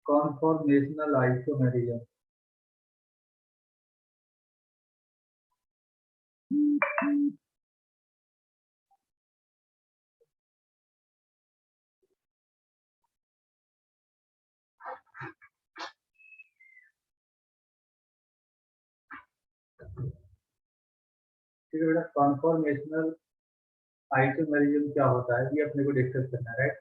Conformational isomerism. ठीक है बेटा, कॉन्फॉर्मेशनल आइसोमेरिज्म क्या होता है ये अपने को डिस्कस करना है, राइट।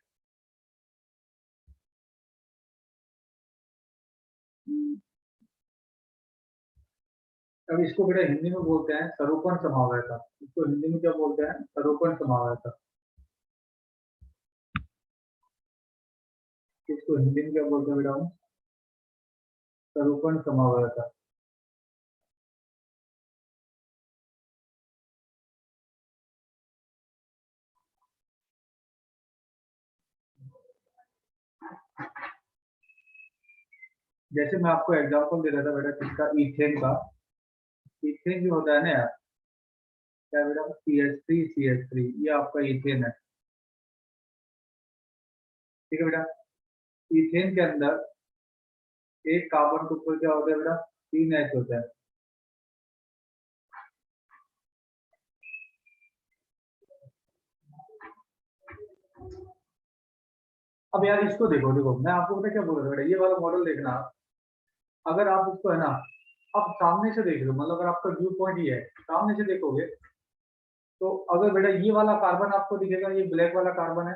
अब इसको बेटा हिंदी में बोलते हैं सरूपण समावयता। इसको हिंदी में क्या बोलते हैं? सरूपण समावयता। इसको हिंदी में क्या बोलते हैं बेटा हम? सरूपण समावयता। जैसे मैं आपको एग्जांपल दे रहा था बेटा किसका, ईथेन का। ईथेन जो होता है ना यार, क्या बेटा, CH3 ये आपका ईथेन है। ठीक है बेटा, ईथेन के अंदर एक कार्बन के ऊपर क्या होता है बेटा, 3 H होता है। अब यार इसको देखो, देखो मैं आपको पता क्या बोल रहा था बेटा, ये वाला मॉडल देखना। अगर आप इसको है ना, अब सामने से देख लो, मतलब अगर आपका व्यू पॉइंट ये है, सामने से देखोगे तो अगर बेटा ये वाला कार्बन आपको दिखेगा, ये ब्लैक वाला कार्बन है,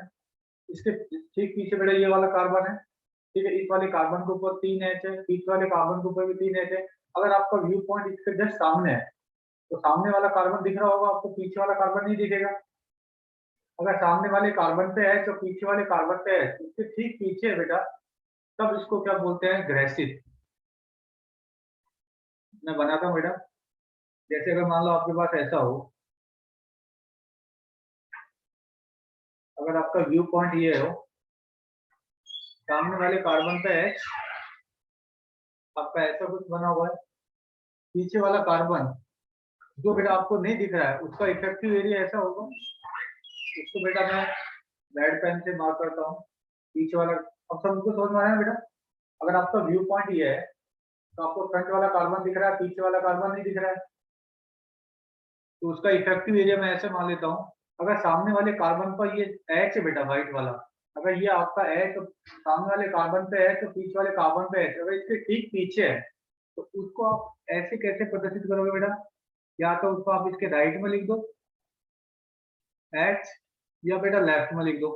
इसके ठीक पीछे बेटा ये वाला कार्बन है। ठीक है, इस वाले कार्बन के ऊपर 3 H है, पीछे वाले कार्बन के ऊपर भी 3 H है। अगर आपका व्यू पॉइंट इसके जस्ट सामने है तो सामने वाला कार्बन दिख रहा होगा आपको, पीछे वाला कार्बन नहीं दिखेगा। अगर सामने वाले कार्बन पे H और पीछे वाले कार्बन पे H, इसके ठीक पीछे है बेटा, तब इसको क्या बोलते हैं, ग्रैसित। मैं बनाता हूँ बेटा, जैसे अगर मान लो आपके पास ऐसा हो, अगर आपका व्यू पॉइंट ये हो, सामने वाले कार्बन पे H, आपका ऐसा कुछ बना हुआ है, पीछे वाला कार्बन जो बेटा आपको नहीं दिख रहा है उसका इफेक्टिव एरिया ऐसा होगा। इसको बेटा मैं रेड पेन से मार्क करता हूँ, पीछे वाला। अब सबको समझ में आया बेटा, अगर आपका व्यू पॉइंट ये है तो आपको फ्रंट वाला कार्बन दिख रहा है, पीछे वाला कार्बन नहीं दिख रहा है, तो उसका इफेक्टिव एरिया मैं ऐसे मान लेता हूँ। अगर सामने वाले कार्बन पर ये H है बेटा, व्हाइट वाला, अगर ये आपका H तो सामने वाले कार्बन पे H तो पीछे वाले कार्बन पे H, अगर इसके ठीक पीछे है तो उसको आप ऐसे कैसे प्रदर्शित करोगे बेटा? या तो उसको आप इसके राइट में लिख दो H, या बेटा लेफ्ट में लिख दो।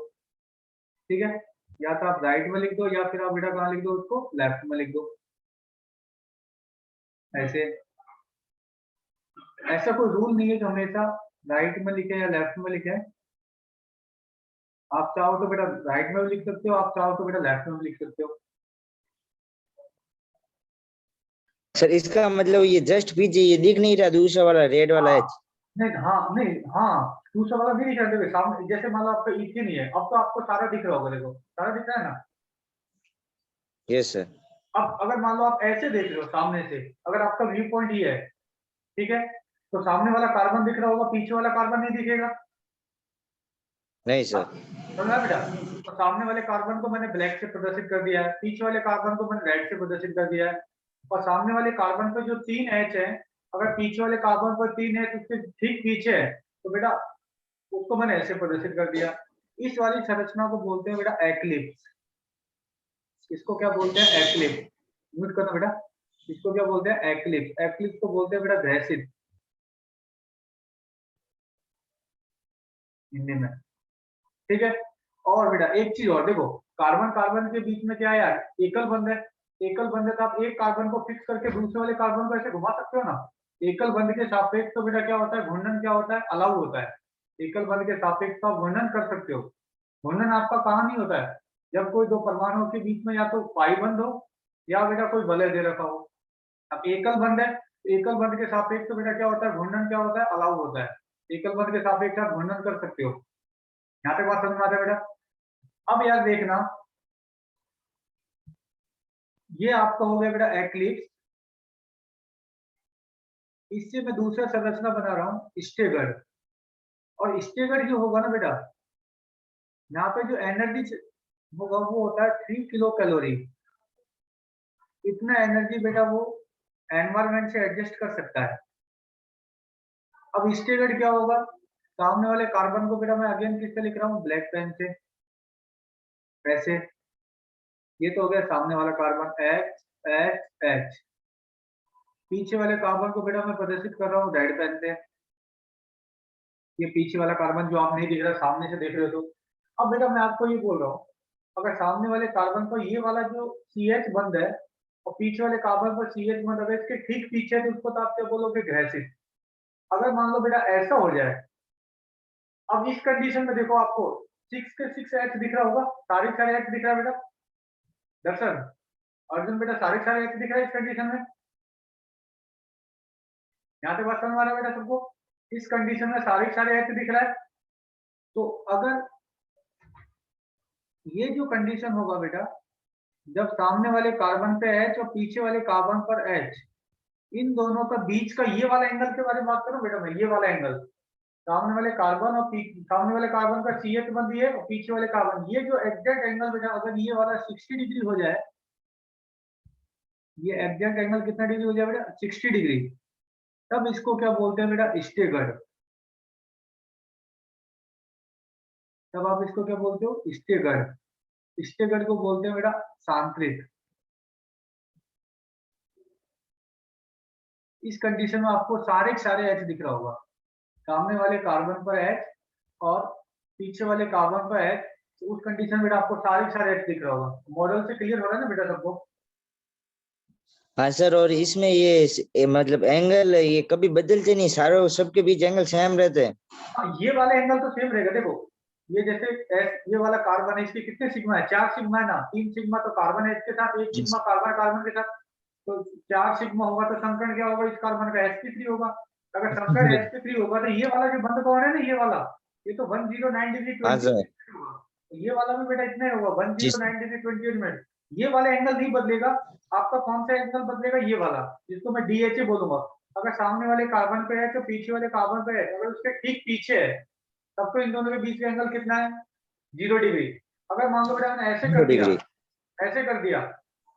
ठीक है, या तो आप राइट में लिख दो या फिर आप बेटा कहाँ लिख दो, उसको लेफ्ट में लिख दो। ऐसे, ऐसा कोई रूल नहीं है कि हमेशा राइट में लिखे या लेफ्ट में लिखे। आप चाहो तो बेटा राइट में भी लिख सकते हो, आप चाहो तो बेटा लेफ्ट में भी लिख सकते हो। सर इसका मतलब ये जस्ट पीछे ये दिख नहीं रहा, दूसरा वाला रेड वाला है। नहीं, हाँ नहीं, हाँ दूसरा वाला भी नहीं करते हुए सामने, जैसे मान लो आपका ईथेन नहीं है, अब तो आपको सारा दिख रहा होगा, देखो सारा दिख रहा है ना। Yes sir. अब अगर मान लो आप ऐसे देख रहे हो सामने से, अगर आपका व्यू पॉइंट ये है, ठीक है, तो सामने वाला कार्बन दिख रहा होगा, पीछे वाला कार्बन नहीं दिखेगा। नहीं सर। समझा बेटा? तो सामने वाले कार्बन को मैंने ब्लैक से प्रदर्शित कर दिया है, पीछे वाले कार्बन को मैंने रेड से प्रदर्शित कर दिया है, और सामने वाले कार्बन पर जो 3 H है, अगर पीछे वाले कार्बन पर 3 H उसके ठीक पीछे है तो बेटा उसको मैंने ऐसे प्रदर्शित कर दिया। इस वाली संरचना को बोलते हैं बेटा एक्लिप्स। इसको क्या बोलते हैं? एक्लिप्स। म्यूट करना बेटा। इसको क्या बोलते हैं? एक्लिप्स। एक्लिप्स को बोलते हैं बेटा ग्रैसित हिंदी में। ठीक है, और बेटा एक चीज और देखो, कार्बन कार्बन के बीच में क्या है यार, एकल बंध है। एकल बंध है तो आप एक कार्बन को फिक्स करके दूसरे वाले कार्बन को ऐसे घुमा सकते हो ना। एकल बंध के सापेक्ष तो बेटा क्या होता है, घूर्णन क्या होता है, अलाउ होता है। एकल बंध के सापेक्ष तो आप घूर्णन कर सकते हो। घूर्णन आपका कहाँ नहीं होता है, जब कोई दो परमाणुओं के बीच में या तो पाई बंध हो या बेटा कोई वलय दे रखा हो। अब एकल बंध है, एकल बंध के सापेक्ष तो बेटा क्या होता है, घूर्णन क्या होता है, अलाउ होता है। एकल बंध के सापेक्ष आप घूर्णन कर सकते हो। यहाँ पे बात समझ में आता है बेटा? अब यार देखना, ये आपका हो गया बेटा एक्लिप्स। इससे मैं दूसरा संरचना बना रहा हूं स्टेगर्ड। और स्टेगर्ड जो होगा ना बेटा, यहाँ पे जो एनर्जी होगा वो होता है 3 किलो कैलोरी। इतना एनर्जी बेटा वो एनवायरमेंट से एडजस्ट कर सकता है। अब स्टेगर्ड क्या होगा, सामने वाले कार्बन को बेटा मैं अगेन किससे लिख रहा हूँ, ब्लैक पेन से, ऐसे। ये तो हो गया सामने वाला कार्बन H H H। पीछे वाले कार्बन को बेटा मैं प्रदर्शित कर रहा हूँ रेड पेन से। ये पीछे वाला कार्बन जो आप नहीं देख रहे, सामने से देख रहे हो तो। अब बेटा मैं आपको ये बोल रहा हूँ, अगर सामने वाले कार्बन पर ये वाला जो CH बंद है और पीछे वाले कार्बन पर CH बंद, अगर इसके ठीक पीछे है तो उसको तो आप क्या बोलोगे, ग्रैसिड। अगर मान लो बेटा ऐसा हो जाए, अब इस कंडीशन में देखो आपको 6 के 6 H दिख रहा होगा, सारे H दिख रहा है बेटा दर्शन, अर्जुन बेटा सारे H दिख रहा है इस कंडीशन में। यहाँ पे बात समझ आ रहा है बेटा सबको, इस कंडीशन में सारे H दिख रहा है। तो अगर ये जो कंडीशन होगा बेटा, जब सामने वाले कार्बन पे H और पीछे वाले कार्बन पर H, इन दोनों का बीच का ये वाला एंगल के बारे में बात करूं बेटा मैं, ये वाला एंगल सामने वाले कार्बन और सामने वाले कार्बन का CH बंद है और पीछे वाले कार्बन, ये जो एग्जैक्ट एंगल बेटा अगर ये वाला 60 डिग्री हो जाए, ये एग्जैक्ट एंगल कितना डिग्री हो जाए बेटा, 60 डिग्री, तब इसको क्या बोलते हैं बेटा, स्टेगर्ड। तब आप इसको क्या बोलते हो, स्टेगर्ड। स्टेगर्ड को बोलते हैं बेटा सांतरिक। इस कंडीशन में आपको सारे H दिख रहा होगा, सामने वाले कार्बन पर H और पीछे वाले कार्बन पर H, तो उस कंडीशन में आपको सारे H दिख रहा होगा। मॉडल से क्लियर हो रहा है ना बेटा सबको? हाँ सर, और इसमें ये मतलब एंगल ये कभी बदलते नहीं, सारों सबके बीच एंगल सेम रहते हैं? हाँ, ये वाला एंगल तो सेम रहेगा। देखो ये जैसे ये वाला कार्बन है, इसके कितने सिग्मा है, 4 सिग्मा है ना, 3 सिग्मा तो कार्बन है इसके साथ, 1 सिग्मा कार्बन कार्बन के साथ, तो 4 सिग्मा होगा तो संकरण क्या होगा इस कार्बन का, sp3 होगा। अगर संकरण sp3 होगा तो ये वाला जो बंद कौन है ना, ये वाला, ये तो 109 डिग्री हाँ 28 सर। होगा। तो ये वाला भी बेटा इतना ही होगा, जी 109 डिग्री 28 मिनट। ये वाला एंगल नहीं बदलेगा, आपका कौन सा एंगल बदलेगा, ये वाला, जिसको मैं DHA बोलूंगा। अगर सामने वाले कार्बन पे है तो पीछे वाले कार्बन पे है, अगर उसके ठीक पीछे है तब तो इन दोनों के बीच का एंगल कितना है, 0 डिग्री। अगर मान लो बेटा मैंने ऐसे कर दिया, डिग्री। ऐसे कर दिया,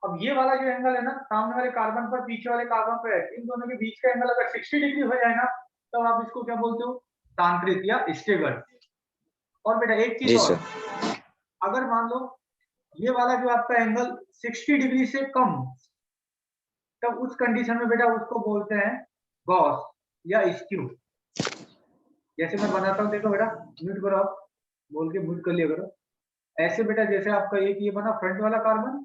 अब ये वाला जो एंगल है ना, सामने वाले कार्बन पर पीछे वाले कार्बन पर है, इन दोनों के बीच का एंगल अगर 60 डिग्री हो जाए ना, तब आप इसको क्या बोलते हो, सांतरिक या स्टेबल। और बेटा एक चीज जी और, सर। अगर मान लो ये वाला जो आपका एंगल 60 डिग्री से कम, तब उस कंडीशन में बेटा उसको बोलते हैं गॉस या स्क्यू। जैसे मैं बनाता हूँ, देखो बेटा, म्यूट करो आप, बोल के म्यूट कर लिया करो। ऐसे बेटा जैसे आपका एक ये बना फ्रंट वाला कार्बन,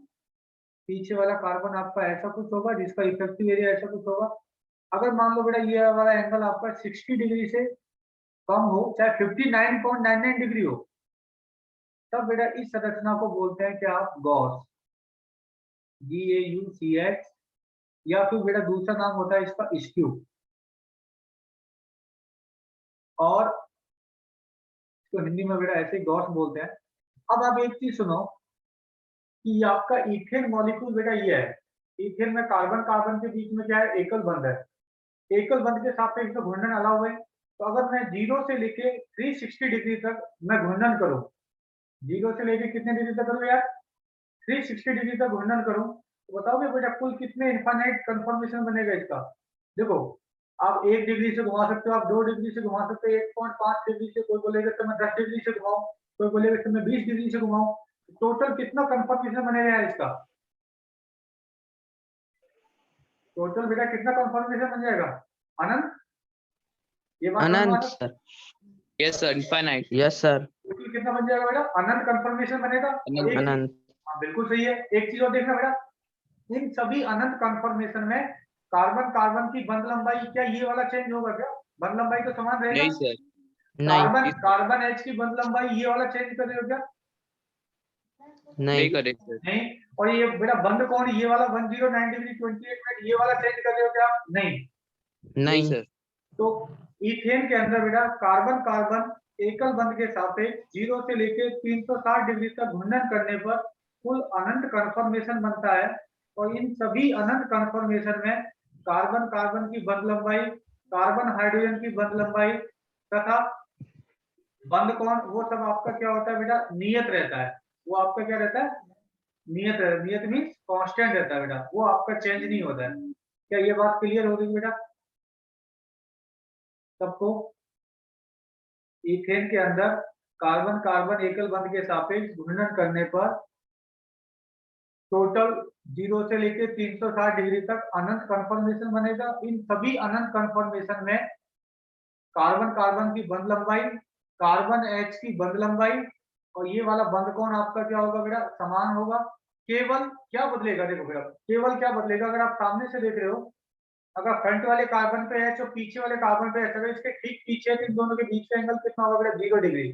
पीछे वाला कार्बन आपका ऐसा कुछ होगा जिसका इफेक्टिव एरिया ऐसा कुछ होगा। अगर मान लो बेटा ये वाला एंगल आपका 60 डिग्री से कम हो, चाहे 59.99 डिग्री हो, तब बेटा इस संरचना को बोलते हैं क्या, गॉस, GAUCH, या फिर बेटा दूसरा नाम होता है इसका स्क्यू। और इसको हिंदी में बेटा ऐसे गॉस बोलते हैं। अब आप एक चीज सुनो कि ये आपका इथेन मॉलिक्यूल बेटा ये है, इथेन में कार्बन कार्बन के बीच में क्या है, एकल बंध है, एकल बंध के सापेक्ष में घूर्णन अलाउ है। तो अगर मैं 0 से लेके 360 डिग्री तक मैं घूर्णन करूं, 0 से लेके कितने डिग्री तक करूं यार, 360 डिग्री तक घूर्णन करूं, तो बताओगे बेटा कुल कितने इनफाइनाइट कंफर्मेशन बनेगा इसका। देखो आप 1 डिग्री से घुमा सकते हो, आप 2 डिग्री से घुमा सकते हो, 1.5 डिग्री से, कोई बोलेगा तो मैं 10 डिग्री से घुमाऊं, कोई बोलेगा तो मैं 20 डिग्री से घुमाऊं। टोटल कितना कंफर्मेशन बनेगा यार इसका, टोटल बेटा कितना कंफर्मेशन बन जाएगा अनंत, ये बात अनंत sir. Yes sir, infinite. Yes sir. Total कितना बन जाएगा बेटा, अनंत कंफर्मेशन बनेगा। और एक अनंत। हाँ बिल्कुल सही है। एक चीज और देखना बेटा, इन सभी अनंत कंफर्मेशन में कार्बन कार्बन की बंध लंबाई क्या ये वाला चेंज होगा क्या, बंध लंबाई तो समान रहेगा। नहीं सर, नहीं कार्बन कार्बन H की बंध लंबाई ये वाला चेंज कर रहे हो क्या, नहीं नहीं करेक्ट सर। नहीं। और ये बेटा बंद कौन, ये वाला 109 डिग्री 28 मिनट ये वाला चेंज कर रहे हो क्या, नहीं। नहीं नहीं सर। तो इथेन के अंदर बेटा कार्बन कार्बन एकल बंध के सापेक्ष 0 से लेके 360 डिग्री तक घूर्णन करने पर कुल अनंत कंफर्मेशन बनता है। और इन सभी अनंत कंफर्मेशन में कार्बन कार्बन की बंध लंबाई, कार्बन हाइड्रोजन की बंध लंबाई तथा बंध कोण, वो सब आपका क्या होता है बेटा, नियत रहता है। वो आपका क्या रहता है, नियत मीन्स कांस्टेंट रहता है बेटा, वो आपका चेंज नहीं होता है। क्या ये बात क्लियर हो गई बेटा सबको? इथेन के अंदर कार्बन कार्बन एकल बंध के सापेक्ष घूर्णन करने पर टोटल 0 से लेके 360 डिग्री तक अनंत कन्फर्मेशन बनेगा। इन सभी अनंत कन्फर्मेशन में कार्बन कार्बन की बंध लंबाई, कार्बन H की बंध लंबाई और ये वाला बंध कोण आपका क्या होगा बेटा? समान होगा। केवल क्या बदलेगा, देखो बेटा केवल क्या बदलेगा, अगर आप सामने से देख रहे हो, अगर फ्रंट वाले कार्बन पे H और पीछे वाले कार्बन पे H, अगर इसके ठीक पीछे है तो इन दोनों के बीच का एंगल कितना होगा बेटा? 0 डिग्री।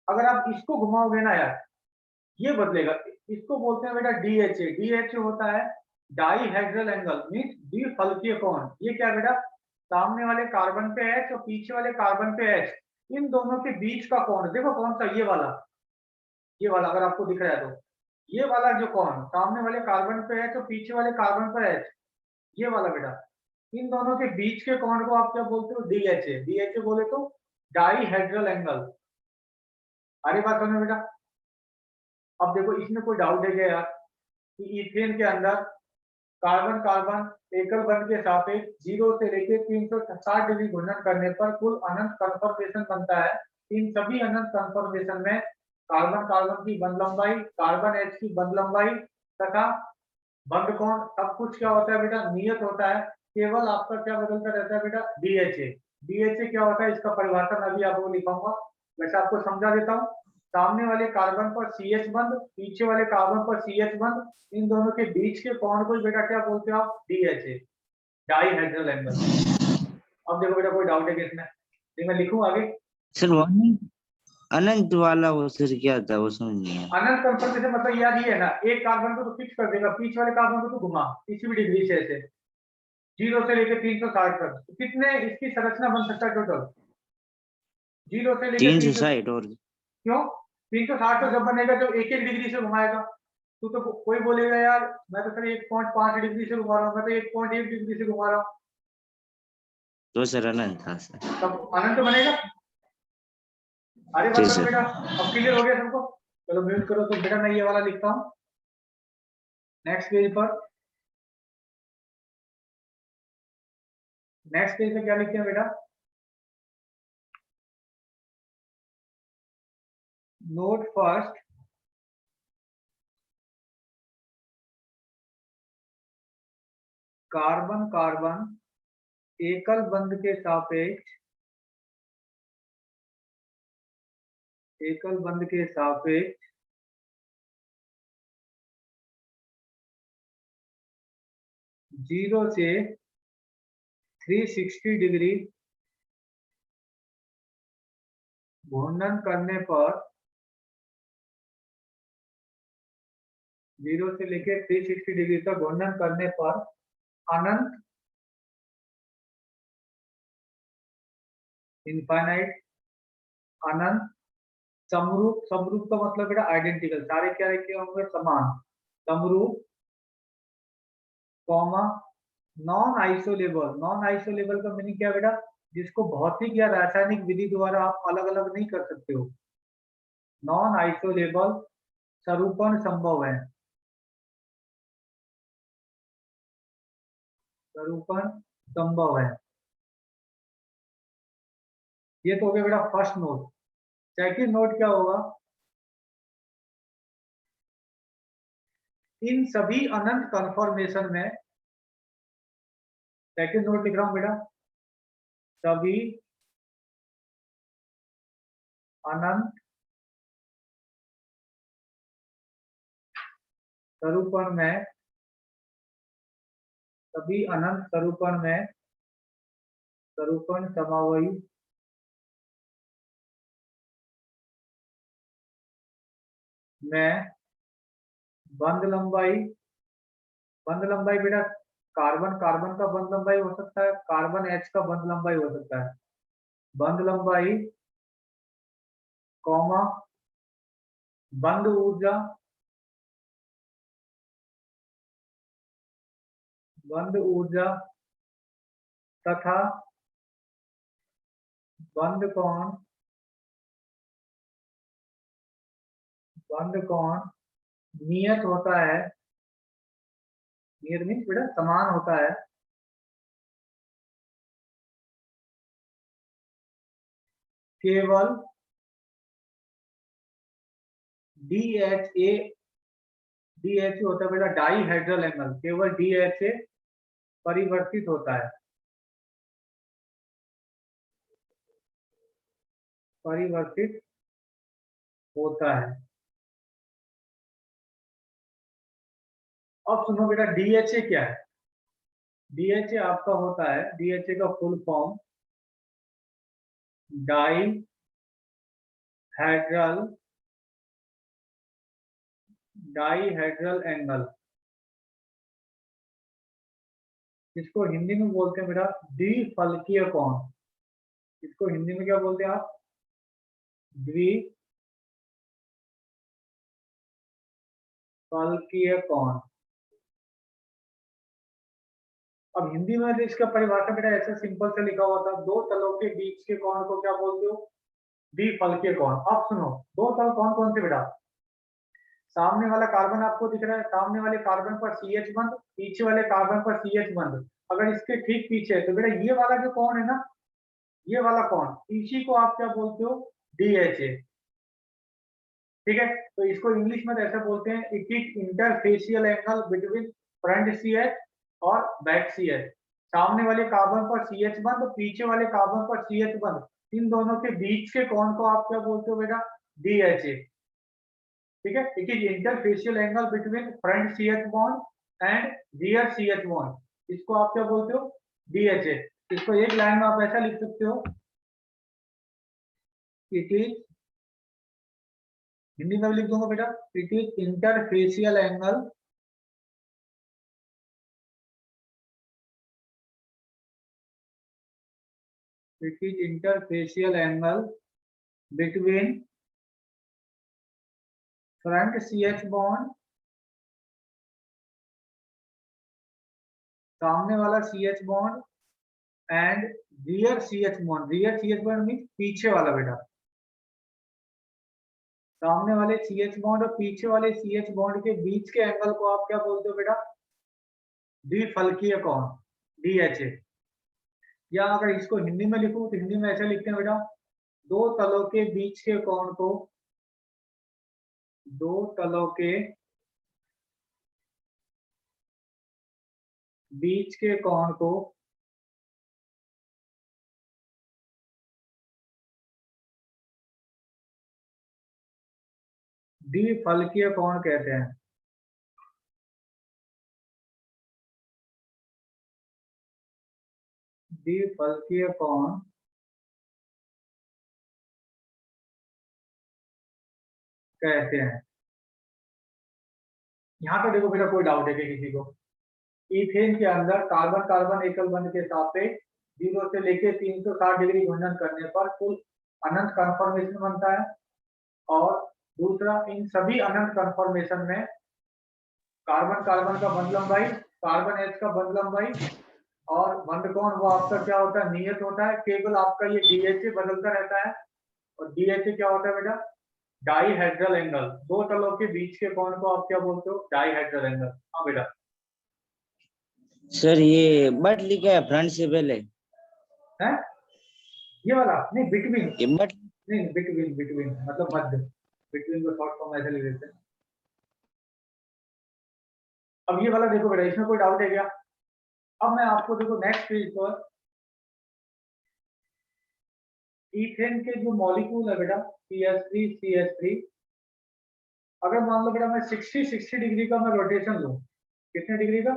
अगर आप इसको घुमाओगे ना यार, ये बदलेगा। इसको बोलते हैं बेटा DHA। DHA होता है डाईहेड्रल एंगल, मीन्स द्विफलकीय कोण। ये क्या बेटा? सामने वाले कार्बन पे H और पीछे वाले कार्बन पे H, इन दोनों के बीच का कोण देखो कौन सा? ये वाला अगर आपको दिख रहा है तो ये वाला जो कोण सामने वाले कार्बन पे H और पीछे वाले कार्बन पे H, ये वाला बेटा, इन दोनों के बीच के कोण को आप क्या बोलते हो? DHA। DHA बोले तो डाईहेड्रल एंगल। अरे बात समझ बेटा? अब देखो इसमें कोई डाउट है क्या यार कि इथेन के अंदर कार्बन कार्बन एकल बंध के सापेक्ष 0 से लेके 360 डिग्री घूर्णन करने पर कुल अनंत कन्फर्मेशन बनता है। इन सभी अनंत कन्फर्मेशन में कार्बन कार्बन की बंध लंबाई, कार्बन H की बंध लंबाई तथा बंध कोण सब कुछ क्या होता है बेटा? नियत होता है। केवल आपका क्या बदलता रहता है बेटा? DHA। DHA क्या होता है इसका परिभाषा मैं अभी आपको लिखाऊंगा, वैसे आपको समझा देता हूँ। सामने वाले कार्बन पर CH बंध, पीछे वाले कार्बन पर CH बंध, इन दोनों के बीच के कोण को बेटा क्या बोलते हो आप? DHA, dihedral angle. अब देखो बेटा कोई डाउट है कि इसमें? ये मैं लिखूं आगे? सर वो अनंत वाला वो सर क्या था, वो समझ नहीं आया। अनंत कन्फर्मेशन मतलब यार ये है ना, एक कार्बन को तो फिक्स कर देगा, पीछे वाले कार्बन को तो घुमा किसी भी डिग्री से ऐसे 0 से लेकर 360 तक। तो कितने इसकी संरचना बन सकता है टोटल? 0 से लेकर 360 और क्यों? 360 तो जब बनेगा जब एक एक डिग्री से घुमाएगा। तो कोई बोलेगा यार मैं तो सर 1.5 डिग्री से घुमा रहा हूँ, मैं तो 1.1 डिग्री से घुमा रहा हूँ, तो सर अनंत था सर। तब अनंत बनेगा। अरे जी बात करो सर। बेटा, अब क्लियर हो गया सबको? चलो म्यूट करो। तो बेटा मैं ये वाला लिखता हूँ नेक्स्ट पेज पर। नेक्स्ट पेज पे क्या लिखते हैं बेटा? नोट फर्स्ट, कार्बन कार्बन एकल बंध के सापेक्ष, एकल बंध के सापेक्ष 0 से 360 डिग्री घूर्णन करने पर, 0 से लेकर 360 डिग्री तक घूर्णन करने पर अनंत, इनफाइनाइट, अनंत समरूप। समरूप का मतलब बेटा आइडेंटिकल, सारे क्या लिखे होंगे? समान। समरूप कॉमा नॉन आइसोलेबल। नॉन आइसोलेबल का मीनिंग क्या बेटा? जिसको भौतिक या रासायनिक विधि द्वारा आप अलग अलग नहीं कर सकते हो। नॉन आइसोलेबल सरूपण संभव है, सरूपण संभव है। ये तो हो गया बेटा फर्स्ट नोट। सेकंड नोट क्या होगा? इन सभी अनंत कन्फर्मेशन में, सेकंड नोट लिख रहा हूं बेटा, सभी अनंत सरूपण में, सभी अनंत सरूपण में सरूपण समावयी में बंध लंबाई, बंध लंबाई बेटा कार्बन कार्बन का बंध लंबाई हो सकता है, कार्बन H का बंध लंबाई हो सकता है। बंध लंबाई कॉमा बंध ऊर्जा, बंध ऊर्जा तथा बंध कोण, बंध कोण नियत होता है, नियत मीन्स बेटा समान होता है, केवल DHA, DHA होता है बेटा डाईहेड्रल एंगल, केवल DHA परिवर्तित होता है, परिवर्तित होता है। अब सुनो बेटा DHA क्या है। DHA आपका होता है, DHA का फुल फॉर्म डाईहेड्रल एंगल, इसको हिंदी में बोलते हैं बेटा द्विफलकीय कोण। इसको हिंदी में क्या बोलते हैं आप? द्विफलकीय कोण। अब हिंदी में तो इसका परिभाषा बेटा ऐसा सिंपल से लिखा हुआ था, दो तलों के बीच के कोण को क्या बोलते हो? द्विफलकीय कोण। अब सुनो, दो तल कौन कौन से बेटा? सामने वाला कार्बन आपको दिख रहा है, सामने वाले कार्बन पर CH बंध, पीछे वाले कार्बन पर CH बंध। अगर इसके ठीक पीछे है तो बेटा ये वाला जो कोण है ना, ये वाला कोण, इसी को आप क्या बोलते हो? DHA। ठीक है, तो इसको इंग्लिश में ऐसे बोलते हैं, it is interfacial angle between front CH और बैक CH। सामने वाले कार्बन पर CH बंध, पीछे वाले कार्बन पर CH बंध, इन दोनों के बीच के कोण को आप क्या बोलते हो बेटा? DHA। ठीक है, it is interfacial angle between front CH bond and rear CH bond, इसको आप क्या बोलते हो? DHA। इसको एक लाइन में आप ऐसा लिख सकते हो, इट इज, हिंदी में भी लिख दूंगा बेटा, it is interfacial angle between front CH bond, सामने वाला CH bond and rear CH bond. Rear CH bond mean पीछे वाला बेटा, सामने वाले CH बॉन्ड और पीछे वाले CH बॉन्ड के बीच के एंगल को आप क्या बोलते हो बेटा? द्विफलकीय कोण, DHA। या अगर इसको हिंदी में लिखूं तो हिंदी में ऐसे लिखते हैं बेटा, दो तलों के बीच के कोण को, दो तलों के बीच के कोण को द्विफलकीय कोण कहते हैं। द्विफलकीय कोण कहते हैं। यहाँ पे देखो बेटा, कोई डाउट है कि किसी को? इथेन के अंदर कार्बन कार्बन एकल बंध के सापेक्ष 0 से लेके 360 डिग्री घूर्णन करने पर कुल अनंत कन्फर्मेशन बनता है, और दूसरा, इन सभी अनंत कन्फर्मेशन में कार्बन कार्बन का बंध लंबाई, कार्बन H का बंध लंबाई और बंध कोण वो आपका क्या होता है? नियत होता है। केवल आपका ये DHA बदलता रहता है, और DHA क्या होता है बेटा? Dihedral angle. दो तलों के बीच के कोण को आप क्या बोलते हो? Dihedral angle. हाँ बेटा। सर ये बट लिखा है फ्रंट से पहले है ये वाला? नहीं, बिटवीन। ये बट नहीं, बिटवीन, बिटवीन मतलब मध्य। बिटवीन को शॉर्ट फॉर्म ऐसे लिख देते हैं। अब ये वाला देखो बेटा, इसमें कोई डाउट है क्या? अब मैं आपको देखो नेक्स्ट पेज पर ईथेन के जो मॉलिक्यूल है बेटा, CH3CH3, अगर मान लो बेटा मैं 60 डिग्री का मैं रोटेशन लूं, कितने डिग्री का?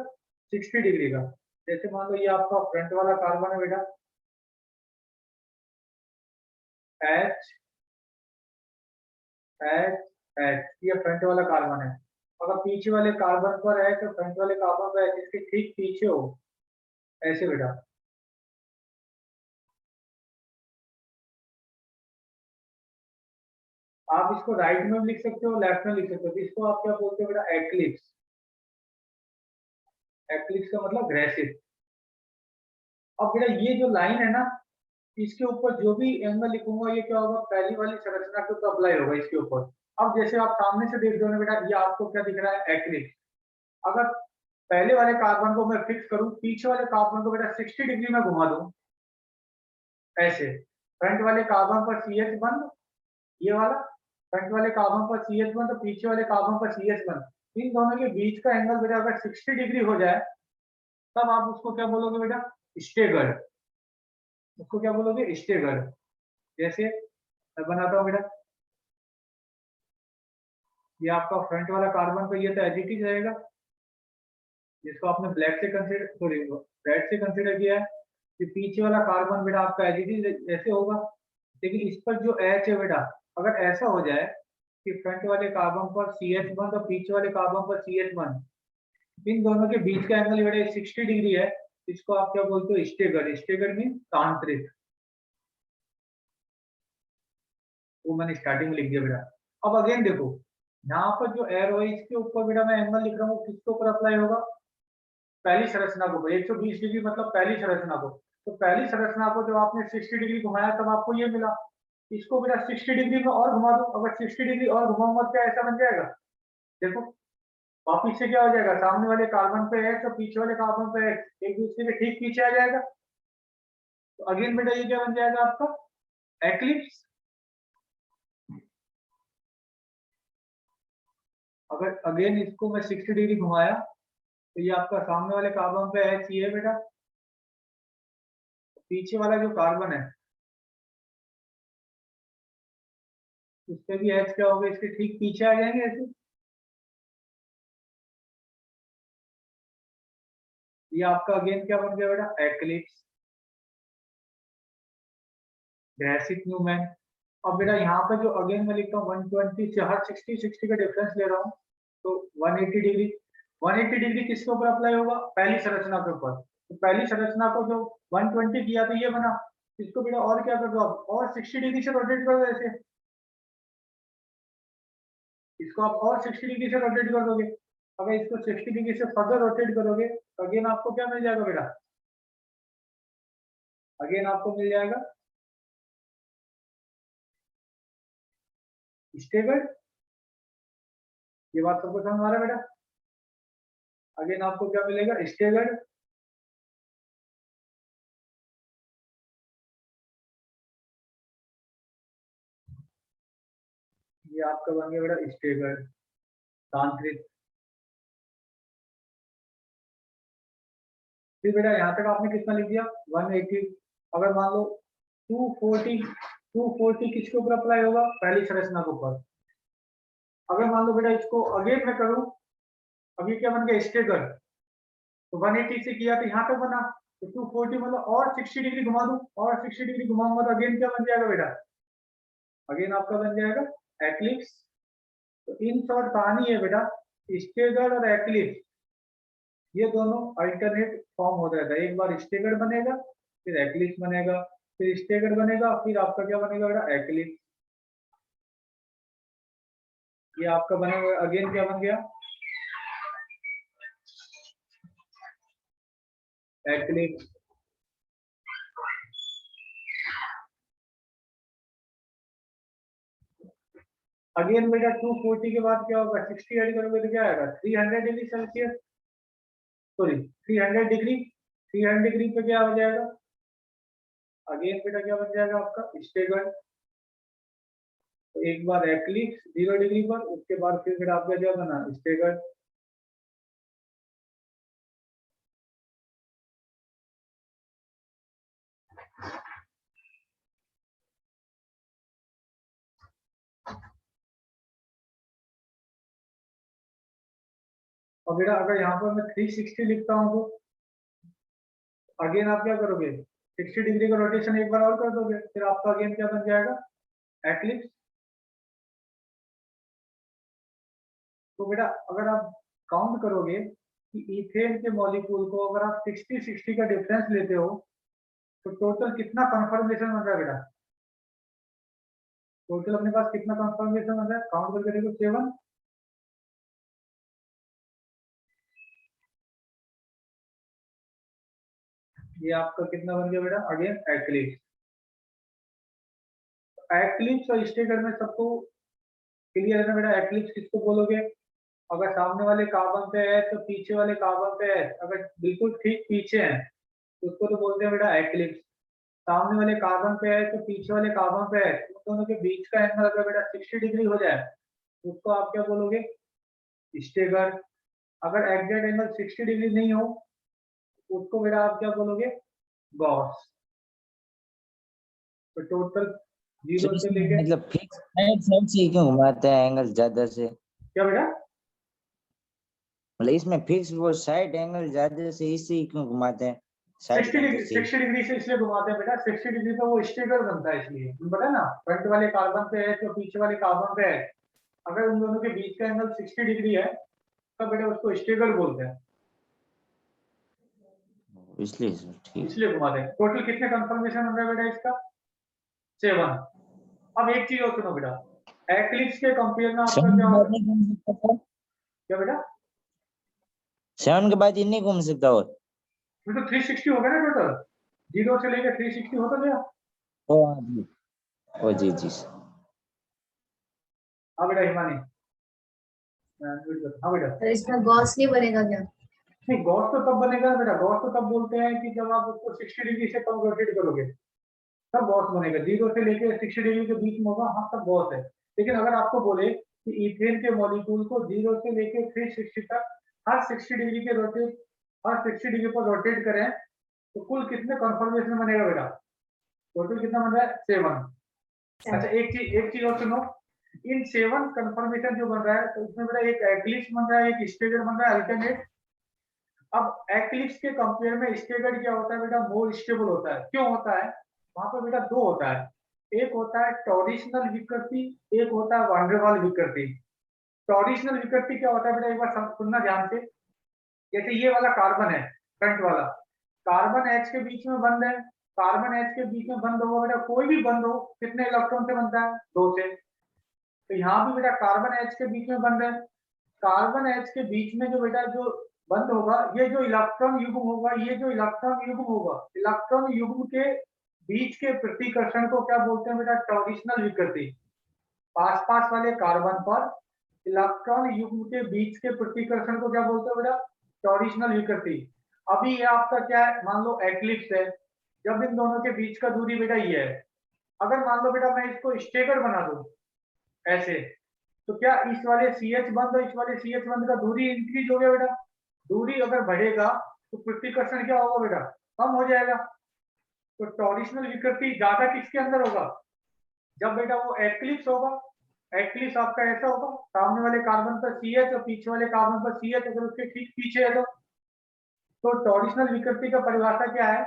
60 डिग्री का। जैसे मान लो ये आपका फ्रंट वाला कार्बन है बेटा, H H H, ये फ्रंट वाला कार्बन है। अगर पीछे वाले कार्बन पर है तो फ्रंट वाले कार्बन पर H इसके ठीक पीछे हो, ऐसे बेटा। आप इसको राइट में लिख सकते हो, लेफ्ट में लिख सकते हो। इसको आप क्या बोलते हो बेटा? एक्लिप्स। एक्लिप्स का मतलब ग्रेसिव। अब बेटा ये जो लाइन है ना, इसके ऊपर जो भी एंगल लिखूंगा ये क्या होगा, पहली वाली संरचना के ऊपर अप्लाई होगा इसके ऊपर। अब जैसे आप सामने से देख रहे हो ना बेटा, ये आपको क्या दिख रहा है, एक्लिप्स। अगर पहले वाले कार्बन को मैं फिक्स करूं, पीछे वाले कार्बन को बेटा 60 डिग्री में घुमा दूं ऐसे, फ्रंट वाले कार्बन पर सी एच बंद, ये वाला फ्रंट वाले कार्बन पर सी एच बंद, तो पीछे वाले कार्बन पर सी एच बंद। इन दोनों के बीच का एंगल बेटा अगर 60 डिग्री हो जाए, तब आप उसको क्या बोलोगे बेटा, स्टेगर्ड। उसको क्या बोलोगे, स्टेगर्ड। जैसे मैं बनाता हूँ बेटा, ये आपका फ्रंट वाला कार्बन तो ये तो एज इट इज रहेगा, जिसको आपने ब्लैक से कंसीडर, सॉरी रेड से कंसीडर किया है, कि पीछे वाला कार्बन बेटा आपका एज इट इज ऐसे होगा। लेकिन इस पर जो एच है बेटा, अगर ऐसा हो जाए कि फ्रंट वाले कार्बन पर सी एच बंद और पीछे वाले कार्बन पर सी एच बंद, इन दोनों के बीच का एंगल बेटा 60 डिग्री है, इसको आप क्या बोलते हो, स्टेगर्ड। स्टेगर्ड मीन तांत्रिक। वो मैंने स्टार्टिंग में लिख दिया बेटा। अब अगेन देखो, यहाँ पर जो एरो है इसके ऊपर बेटा मैं एंगल लिख रहा हूँ, किसके ऊपर अप्लाई होगा, पहली संरचना को। 120 डिग्री मतलब पहली संरचना को। तो पहली संरचना को जब आपने 60 डिग्री घुमाया तब आपको ये मिला। इसको बेटा 60 डिग्री में और घुमा दो, अगर 60 डिग्री और घुमाऊंगा क्या ऐसा बन जाएगा, देखो वापिस से क्या हो जाएगा, सामने वाले कार्बन पे H और पीछे वाले कार्बन पे H एक दूसरे के ठीक पीछे आ जाएगा। तो अगेन बेटा ये क्या बन जाएगा आपका, एक्लिप्स। अगर अगेन इसको मैं 60 डिग्री घुमाया तो ये आपका सामने वाले कार्बन पे H ये है बेटा, पीछे वाला जो कार्बन है उससे भी H क्या होगा, इसके ठीक पीछे आ जाएंगे ऐसे। ये आपका अगेन क्या बन गया बेटा, एक्लिप्स। Basic Newman. अब बेटा यहाँ पे जो अगेन मैं लिखता हूँ 120 से हर 60 का डिफरेंस ले रहा हूँ, तो 180 डिग्री। 180 डिग्री किसके ऊपर अप्लाई होगा, पहली संरचना के ऊपर। तो पहली संरचना को जो 120 किया तो ये बना, इसको बेटा और क्या कर दो आप, और 60 डिग्री से रोटेट कर दो ऐसे। इसको आप और 60 डिग्री से रोटेट कर दोगे। अगर इसको 60 डिग्री से फर्दर रोटेट करोगे तो अगेन आपको क्या मिल जाएगा बेटा, अगेन आपको मिल जाएगा स्टेबल। ये बात सबको समझ आ रहा है बेटा, अगेन आपको क्या मिलेगा, स्टेगर्ड। ये आपका बन गया बेटा स्टेगर्ड तांत्रिक। फिर बेटा यहाँ तक आपने कितना लिख दिया, 180। अगर मान लो 240, 240 किसके ऊपर अप्लाई होगा, पहली संरचना के ऊपर। अगर मान लो बेटा इसको अगेन मैं करूं, अब ये क्या बन गया, स्टेगर्ड। तो 180 से किया तो यहाँ तक बना, तो 240 मतलब और 60 डिग्री घुमा दूं, और 60 डिग्री घुमाऊंगा तो अगेन क्या बन जाएगा बेटा, अगेन आपका बन जाएगा एक्लिप्स। तो इन शॉर्ट कहानी है बेटा, स्टेगर्ड और एक्लिप्स ये दोनों अल्टरनेट फॉर्म हो जाएगा। एक बार स्टेगर्ड बनेगा, फिर एक्लिप्स बनेगा, फिर स्टेगर्ड बनेगा, फिर आपका क्या बनेगा बेटा, एक्लिप्स। ये आपका बनेगा अगेन क्या बन गया, एक्लिप्स। अगेन बेटा 240 के बाद क्या होगा, 60 ऐड करोगे तो क्या आएगा, 300 degree Celsius, sorry 300 degree. 300 degree पे क्या हो जाएगा, अगेन बेटा क्या बन जाएगा आपका स्टेगर्ड। तो एक बार एक्लिप्स 0 डिग्री पर, उसके बाद फिर बेटा आपका क्या बना, स्टेगर्ड। और बेटा अगर यहाँ पर मैं 360 लिखता हूँ तो अगेन आप क्या करोगे, 60 डिग्री का रोटेशन एक बार और कर दोगे, फिर आपका अगेन क्या बन जाएगा, एक्लिप्स। तो बेटा अगर आप काउंट करोगे कि इथेन के मॉलिक्यूल को अगर आप 60-60 का डिफरेंस लेते हो तो टोटल कितना कंफर्मेशन बन रहा है बेटा, टोटल अपने पास कितना कंफर्मेशन बन रहा है, काउंट करके देखो 7। ये आपका कितना बन गया बेटा, अगेन एक्लिप्स। एक्लिप्स और स्टेगर में सबको क्लियर है ना बेटा? एक्लिप्स किसको बोलोगे? अगर सामने वाले कार्बन पे है तो पीछे वाले कार्बन पे है, अगर बिल्कुल ठीक पीछे है तो उसको तो बोलते हैं बेटा एक्लिप्स। सामने वाले कार्बन पे है तो पीछे वाले कार्बन पे है, उन दोनों के बीच का एंगल अगर बेटा 60 डिग्री हो जाए तो उसको आप क्या बोलोगे? स्टेगर। अगर एग्जैक्ट एंगल 60 डिग्री नहीं हो उसको बेटा आप क्या बोलोगे? गॉस। तो टोटल तो 0 से इसमें लेके मतलब फिक्स साइड साइड से ही क्यों घुमाते हैं एंगल ज्यादा से? क्या बेटा? मतलब इसमें फिक्स वो साइड एंगल ज्यादा से इससे ही क्यों घुमाते हैं? साइड 60 सेंटर डिग्री से ही। 60 डिग्री से इसलिए घुमाते हैं बेटा, 60 डिग्री पे वो स्टेगर बनता है, इसलिए तुम पता है ना, फ्रंट वाले कार्बन पे है तो पीछे वाले कार्बन पे है, अगर उन दोनों के बीच का एंगल 60 डिग्री है तब बेटा उसको स्टेगर बोलते हैं, इसलिए सर, ठीक। इसलिए घुमाते हैं। टोटल कितने कंफर्मेशन बन रहा है बेटा इसका? 7। अब एक चीज और सुनो बेटा, एक्लिप्स के कंपेयर में आपका 7 क्या के बाद होता है? नहीं घूम सकता सर? क्या बेटा? 7 के बाद ये नहीं घूम सकता और? फिर तो 360 हो गया ना टोटल, 0 से लेकर 360 होता गया। ओ हाँ जी, ओ जी जी सर। हाँ बेटा हिमानी, हाँ बेटा। तो इसमें गॉस नहीं बनेगा क्या? नहीं, गॉस तो तब बनेगा बेटा, गॉस तो तब बोलते हैं कि जब आप उसको 60 डिग्री से कम रोटेट करोगे तब गॉस बनेगा, 0 से लेके 60 डिग्री के बीच में होगा, हाँ तब गॉस है। लेकिन अगर आपको बोले कि इथेन के मॉलिक्यूल को 0 से लेके 360 तक हर 60 डिग्री के रोटेट, हर 60 डिग्री पर रोटेट करें तो कुल कितने कन्फर्मेशन बनेगा बेटा? टोटल कितना बन रहा है? 7। अच्छा एक चीज और सुनो, इन 7 कन्फर्मेशन जो बन रहा है तो उसमें बेटा एक एक्लिप्स बन रहा है, एक स्टेगर बन रहा है अल्टरनेट। अब एक्लिप्स के कंपेयर में स्टेगर क्या होता है बेटा? मोर स्टेबल होता है। क्यों होता है? वहां पर बेटा 2 होता है, एक होता है टॉरिशनल विकृति, एक होता है वांडरवाल विकृति। टॉरिशनल विकृति क्या होता है बेटा? एक बार सुनना ध्यान से। जैसे ये वाला कार्बन है, फ्रंट वाला कार्बन एच के बीच में बंद है, कार्बन एच के बीच में बंद होगा बेटा, कोई भी बंद हो कितने इलेक्ट्रॉन से बनता है? 2 से। तो यहाँ भी बेटा कार्बन एच के बीच में बंद है, कार्बन एच के बीच में जो बेटा जो बंद होगा, ये जो इलेक्ट्रॉन युग्म होगा, ये जो इलेक्ट्रॉन युग्म होगा, इलेक्ट्रॉन युग्म के बीच के प्रतिकर्षण को क्या बोलते हैं बेटा? टॉरिशनल विकृति। पास पास वाले कार्बन पर इलेक्ट्रॉन युग्म के बीच के प्रतिकर्षण को क्या बोलते हैं बेटा? टॉरिशनल विकृति। अभी ये आपका क्या है? मान लो एक्लिप्स है, जब इन दोनों के बीच का दूरी बेटा ये है, अगर मान लो बेटा मैं इसको स्टेगर बना दूं ऐसे, तो क्या इस वाले CH बंद और इस वाले CH बंद का दूरी इंक्रीज हो गया बेटा? दूरी अगर बढ़ेगा तो प्रतिकर्षण क्या होगा बेटा? कम हो जाएगा। तो टॉरिशनल विकृति ज्यादा किसके अंदर होगा? जब बेटा वो एक्लिप्स होगा, एक्लिप्स आपका ऐसा होगा, सामने वाले कार्बन पर CH और पीछे वाले कार्बन पर CH अगर उसके ठीक पीछे है तो टॉरिशनल विकृति का परिभाषा क्या है?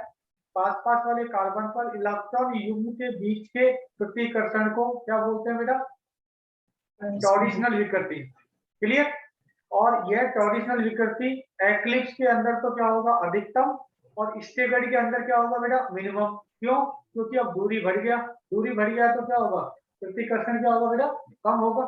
पास पास वाले कार्बन पर इलेक्ट्रॉन युग्म के बीच के प्रतिकर्षण को क्या बोलते हैं बेटा? टॉरिशनल विकृति। क्लियर? और यह टॉरिशनल विकृति एक्लिप्स के अंदर तो क्या होगा? अधिकतम, और स्टेगर्ड के अंदर क्या होगा बेटा? मिनिमम। क्यों? क्योंकि अब दूरी बढ़ गया, दूरी बढ़ गया तो क्या होगा? प्रतिकर्षण क्या होगा बेटा? कम होगा।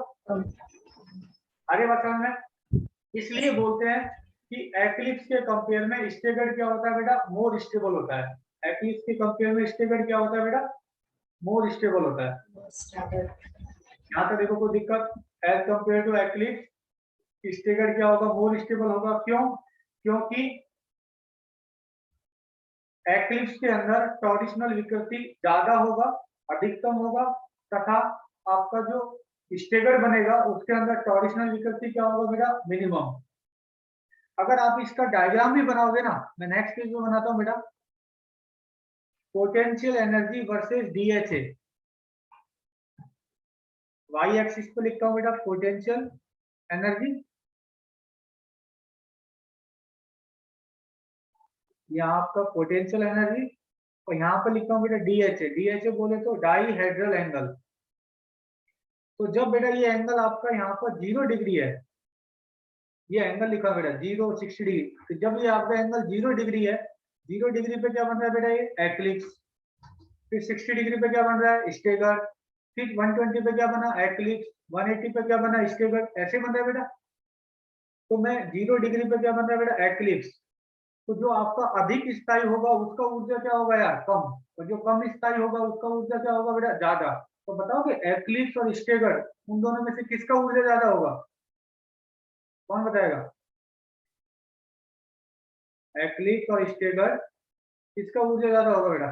अरे बात समझ में? इसलिए बोलते हैं कि एक्लिप्स के कंपेयर में स्टेगर्ड क्या होता है बेटा? मोर स्टेबल होता है। एक्लिप्स के कंपेयर में स्टेगर्ड क्या होता है बेटा? मोर स्टेबल होता है। यहाँ तक देखो कोई दिक्कत? As compare to eclipse staggered क्या होगा? मोर स्टेबल होगा। क्यों? क्योंकि एक्लिप्स के अंदर टॉरिशनल विकृति ज्यादा होगा, अधिकतम होगा, तथा आपका जो स्टेगर्ड बनेगा उसके अंदर टॉरिशनल विकृति क्या होगा बेटा? मिनिमम। अगर आप इसका डायग्राम भी बनाओगे ना, मैं नेक्स्ट पेज में बनाता हूँ बेटा, potential energy versus DHA, Y axis पे लिखता हूँ बेटा पोटेंशियल एनर्जी, यहाँ आपका पोटेंशियल एनर्जी, और यहाँ पर लिखता हूँ बेटा DHA। DHA बोले तो डाई हेड्रल एंगल। तो जब बेटा ये एंगल आपका यहाँ पर 0 डिग्री है, ये एंगल लिखा बेटा 0 60 डिग्री, तो जब ये आपका एंगल 0 डिग्री है, 0 डिग्री पे क्या बन रहा है बेटा? ये एक्लिप्स। फिर 60 डिग्री पे क्या बन रहा है? स्टेगर। फिर 120 पे क्या बना? एक्लिप्स। 180 पे क्या बना? स्टेगर। ऐसे बन रहा है बेटा। तो मैं 0 डिग्री पे क्या बन रहा है बेटा? एक्लिप्स। तो जो आपका अधिक स्थायी होगा उसका ऊर्जा क्या होगा यार? कम। और जो कम स्थायी होगा उसका ऊर्जा क्या होगा बेटा? ज्यादा। तो बताओगे एक्लिप्स और स्टेगर उन दोनों में से किसका ऊर्जा ज्यादा होगा? कौन बताएगा? एक्लिप्स और स्टेगर किसका ऊर्जा ज्यादा होगा बेटा?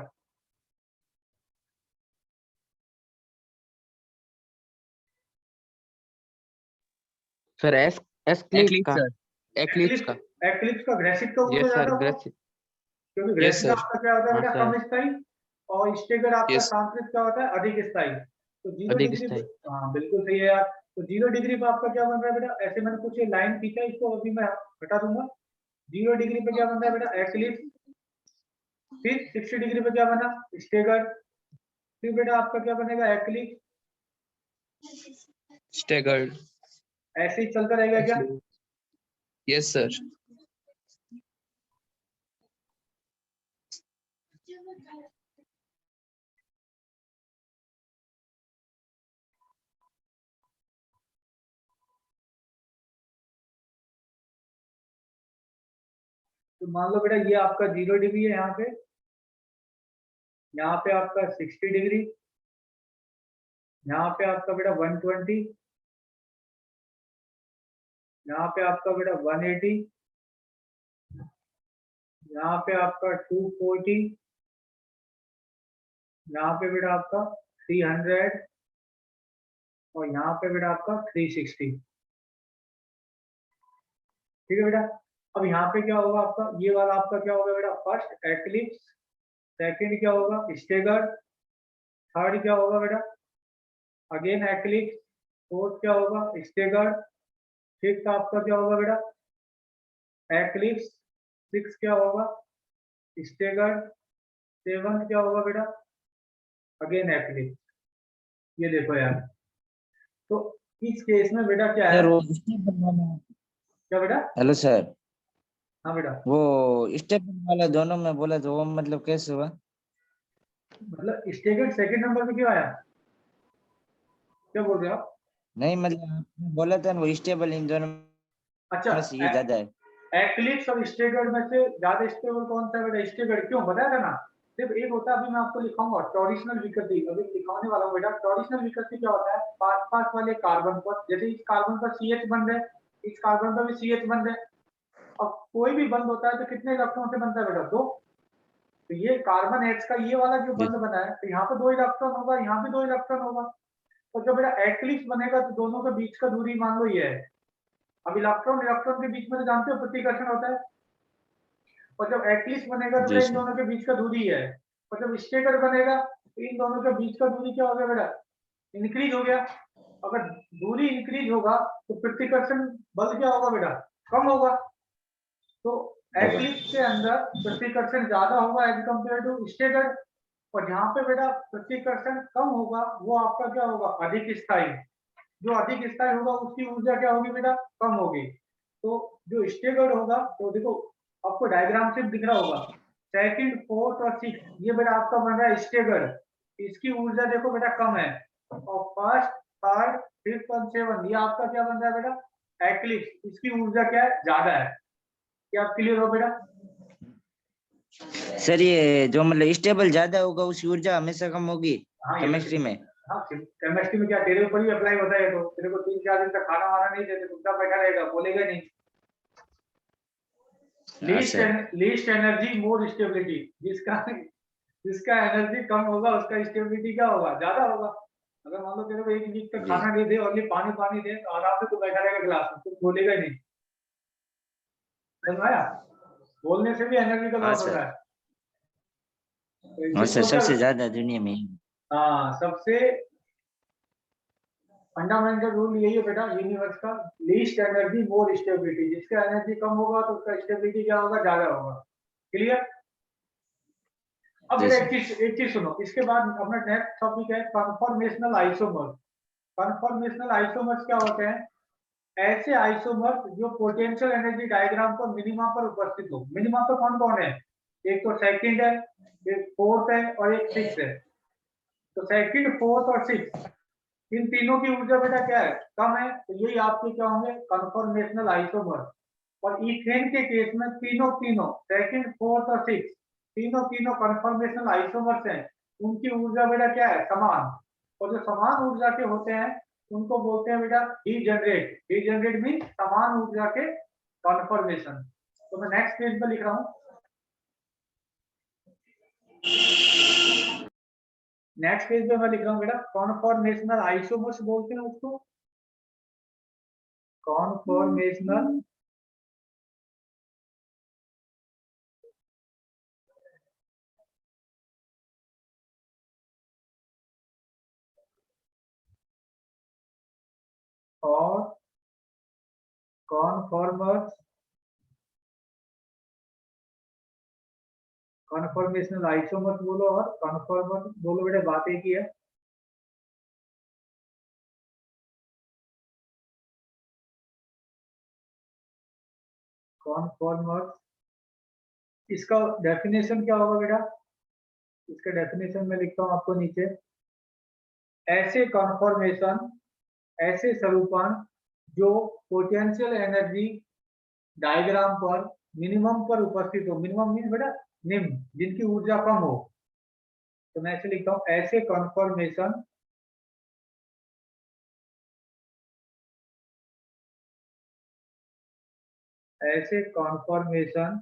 सर एक्लिप्स का एक्लिप्स का एक्लिप्स का ग्रेसिट का ऊर्जा यस ज्यादा सर होगा, ग्रेसिट क्योंकि Yes, ग्रेसिट sir. आपका क्या होता है हाँ, बेटा? sir. कम स्थायी, और स्टेगर आपका Yes. सांतरिक क्या होता है? अधिक स्थायी। तो 0 अधिक डिग्री स्थायी। हाँ बिल्कुल सही है यार। तो 0 डिग्री पे आपका क्या बन रहा है बेटा? ऐसे मैंने कुछ ये लाइन खींचा, इसको अभी मैं हटा दूंगा। 0 डिग्री पे क्या बन रहा है बेटा? एक्लिप्स। फिर 60 डिग्री पे क्या बना? स्टेगर। फिर बेटा आपका क्या बनेगा? एक्लिप्स। Staggered. ऐसे ही चलता रहेगा क्या? Yes, sir. तो मान लो बेटा ये आपका 0 डिग्री है, यहाँ पे आपका 60 डिग्री, यहाँ पे आपका बेटा 120, यहाँ पे आपका बेटा 180, यहाँ पे आपका 240, यहाँ पे बेटा आपका 300, और यहाँ पे बेटा आपका 360। ठीक है बेटा। अब यहाँ पे क्या होगा आपका? ये वाला आपका क्या होगा बेटा? फर्स्ट एक्लिप्स, सेकंड क्या होगा? स्टेगर, थर्ड क्या होगा बेटा? अगेन एक्लिप्स, फोर्थ क्या होगा? स्टेगर, फिफ्थ आपका क्या होगा बेटा? एक्लिप्स, सिक्स क्या होगा? स्टेगर, सेवंथ क्या होगा बेटा? Again eclipse. ये देखो यार, तो इस केस में बेटा क्या है? सर वो स्टेबल वाला, क्या बेटा? हेलो सर, हाँ बेटा, वो स्टेबल वाला दोनों में बोला तो वो मतलब कैसे हुआ? मतलब स्टेगर सेकंड नंबर पे क्यों आया? क्या बोल रहे हो आप? नहीं मतलब आपने बोला था ना वो स्टेबल इन दोनों अच्छा, में से ये ज्यादा है। एक्लिप्स और स्टेगर में से ज्यादा स्टेबल कौन सा है बेटा? स्टेगर। क्यों बताया था ना? सिर्फ एक होता है, अभी मैं आपको लिखाऊंगा टॉरिशनल विकृति, अभी लिखाने वाला हूँ बेटा। टॉरिशनल विकृति क्या होता है? पास पास वाले कार्बन पर, जैसे इस कार्बन पर CH बंद है, इस कार्बन पर भी CH बंद है, और कोई भी बंद होता है तो कितने इलेक्ट्रॉन से बनता है बेटा? 2। तो ये कार्बन H का ये वाला जो बंद बना है, तो यहाँ पे 2 इलेक्ट्रॉन होगा, यहाँ भी 2 इलेक्ट्रॉन होगा। तो जब बेटा एक्लिप्स बनेगा तो दोनों के बीच का दूरी मान लो ये है। अब इलेक्ट्रॉन इलेक्ट्रॉन के बीच में तो जानते हो प्रतिकर्षण होता है, और जब एक्लिप्स बनेगा तो जी बेटा इन सर। दोनों के बीच का दूरी है, और जब स्टेगर बनेगा तो इन दोनों के बीच का दूरी क्या हो गया बेटा? इंक्रीज हो गया। अगर दूरी इंक्रीज होगा तो प्रतिकर्षण बल क्या होगा बेटा? कम होगा। तो एक्लिप्स के अंदर प्रतिकर्षण ज्यादा होगा एज कम्पेयर टू स्टेगर, और जहाँ पे बेटा प्रतिकर्षण कम होगा वो आपका क्या होगा? अधिक स्थायी। जो अधिक स्थायी होगा उसकी ऊर्जा क्या होगी बेटा? कम होगी। तो जो स्टेगर्ड होगा, तो देखो आपको डायग्राम से दिख रहा होगा, सेकंड, फोर्थ और सिक्स, ये बेटा आपका बन रहा है स्टेगर्ड। इसकी ऊर्जा देखो बेटा कम है। और फर्स्ट, थर्ड, फिफ्थ और सेवन, ये आपका क्या बन रहा है बेटा? एक्लिप्स। इसकी ऊर्जा क्या है? ज्यादा है। क्या आप क्लियर हो बेटा? सर ये जो मतलब स्टेबल ज्यादा होगा उसकी ऊर्जा हमेशा कम होगी हाँ ये केमिस्ट्री में? हाँ केमिस्ट्री में क्या तेरे ऊपर ही अप्लाई होता है? तो तेरे को 3-4 दिन तक खाना वाना नहीं देते, कुत्ता बैठा रहेगा, बोलेगा नहीं। हाँ sir. Least energy more stability, जिसका जिसका एनर्जी कम होगा उसका स्टेबिलिटी क्या होगा? ज्यादा होगा। अगर मान लो तेरे को 1 वीक तक जी खाना नहीं दे, ओनली पानी पानी दे, तो आराम से तू बैठा रहेगा क्लास में, कुछ बोलेगा ही नहीं। समझ आया? बोलने से भी एनर्जी का हाँ लॉस सर। होता है। तो हाँ सर जिसको क्या, सबसे ज्यादा दुनिया में। हाँ सबसे फंडामेंटल रूल यही है बेटा यूनिवर्स का, लीस्ट एनर्जी मोर स्टेबिलिटी। जिसका एनर्जी कम होगा तो उसका स्टेबिलिटी क्या होगा? ज्यादा होगा। क्लियर? अब जी मेरा सर। एक चीज सुनो, इसके बाद अपना नेक्स्ट टॉपिक है कन्फॉर्मेशनल आइसोमर्स। कन्फॉर्मेशनल आइसोमर्स क्या होते हैं? ऐसे आइसोमर्स जो पोटेंशियल एनर्जी डायग्राम पर मिनिमा पर उपस्थित हो। मिनिमा पर कौन कौन है? एक तो सेकंड है, एक फोर्थ है, और एक सिक्स है। तो सेकंड, फोर्थ और सिक्स, इन तीनों की ऊर्जा बेटा क्या है? कम है। तो यही आपके क्या होंगे? Conformational isomer. और इथेन के केस में तीनों तीनों सेकंड, फोर्थ और सिक्स, तीनों तीनों कन्फॉर्मेशनल आइसोमर्स हैं। उनकी ऊर्जा बेटा क्या है? समान। और जो समान ऊर्जा के होते हैं उनको बोलते हैं बेटा डीजनरेट। डीजनरेट मीन समान ऊर्जा के कॉन्फॉर्मेशन। तो मैं नेक्स्ट पेज पर लिख रहा हूँ। नेक्स्ट पेज पे मैं लिख रहा हूँ बेटा कॉन्फॉर्मेशनल आइसोमर्स बोलते हैं उसको। कॉन्फॉर्मेशनल और कॉन्फॉर्मर्स, कॉन्फॉर्मेशनल आइसोमर्स बोलो और कॉन्फॉर्मर्स बोलो बेटा, बात एक ही है। कॉन्फॉर्मर्स, इसका डेफिनेशन क्या होगा बेटा? इसका डेफिनेशन मैं लिखता हूं आपको नीचे। ऐसे कॉन्फॉर्मेशन, ऐसे स्वरूपान जो पोटेंशियल एनर्जी डायग्राम पर मिनिमम पर उपस्थित हो। मिनिमम मीन बेटा निम्न, जिनकी ऊर्जा कम हो। तो मैं ऐसे लिखता हूं, ऐसे कॉन्फॉर्मेशन ऐसे कॉन्फॉर्मेशन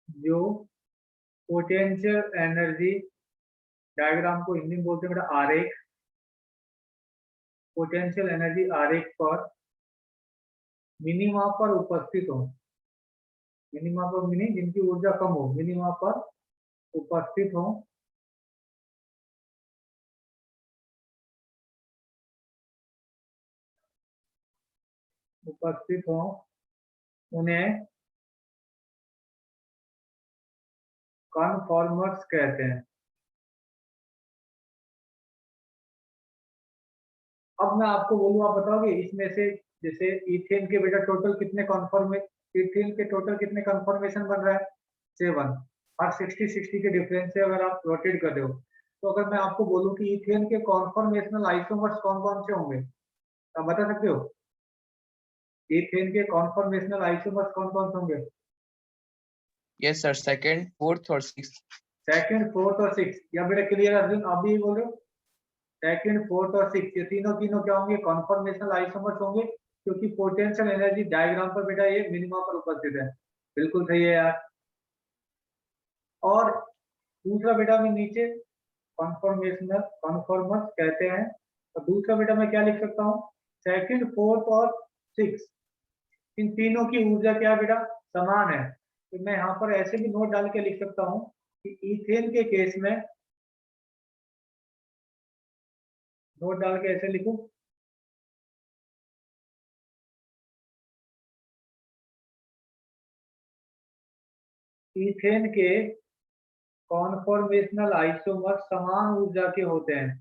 जो पोटेंशियल एनर्जी डायग्राम को हिंदी में बोलते हैं बेटा आरेख। पोटेंशियल एनर्जी आरेख पर मिनिमा पर उपस्थित हो। मिनिमा पर मीनिंग जिनकी ऊर्जा कम हो, मिनिमा पर उपस्थित हो। उपस्थित हो, उन्हें कॉन्फॉर्मर्स कहते हैं। अब मैं आपको बोलूँ, आप बताओगे इसमें से, जैसे इथेन के बेटा टोटल कितने इथेन के टोटल कितने कॉन्फॉर्मेशन बन रहा है? 7। और 60-60 के डिफरेंस से अगर आप रोटेट कर रहे हो, तो अगर मैं आपको बोलूं कि इथेन के कॉन्फॉर्मेशनल आइसोमर्स कौन कौन से होंगे, आप बता सकते हो? इथेन के कॉन्फॉर्मेशनल आइसोमर्स कौन कौन से होंगे? Yes, sir. Second, fourth, or sixth. Second, fourth और सिक्स। या बेटा क्लियर अर्जुन, आप भी बोल रहे हो? सेकंड, फोर्थ और सिक्स, ये तीनों तीनों क्या होंगे? कॉन्फॉर्मेशनल आइसोमर्स होंगे, क्योंकि पोटेंशियल एनर्जी डायग्राम पर बेटा ये मिनिमा पर उपस्थित है। बिल्कुल सही है यार। और दूसरा बेटा मैं नीचे कॉन्फॉर्मेशनल कॉन्फॉर्मर्स कहते हैं। और दूसरा बेटा मैं क्या लिख सकता हूँ? सेकंड, फोर्थ और सिक्स, इन तीनों की ऊर्जा क्या बेटा? समान है। तो मैं यहाँ पर ऐसे भी नोट डाल के लिख सकता हूँ कि इथेन के केस में, नोट डाल के ऐसे लिखूं, इथेन के कॉन्फॉर्मेशनल आइसोमर समान ऊर्जा के होते हैं।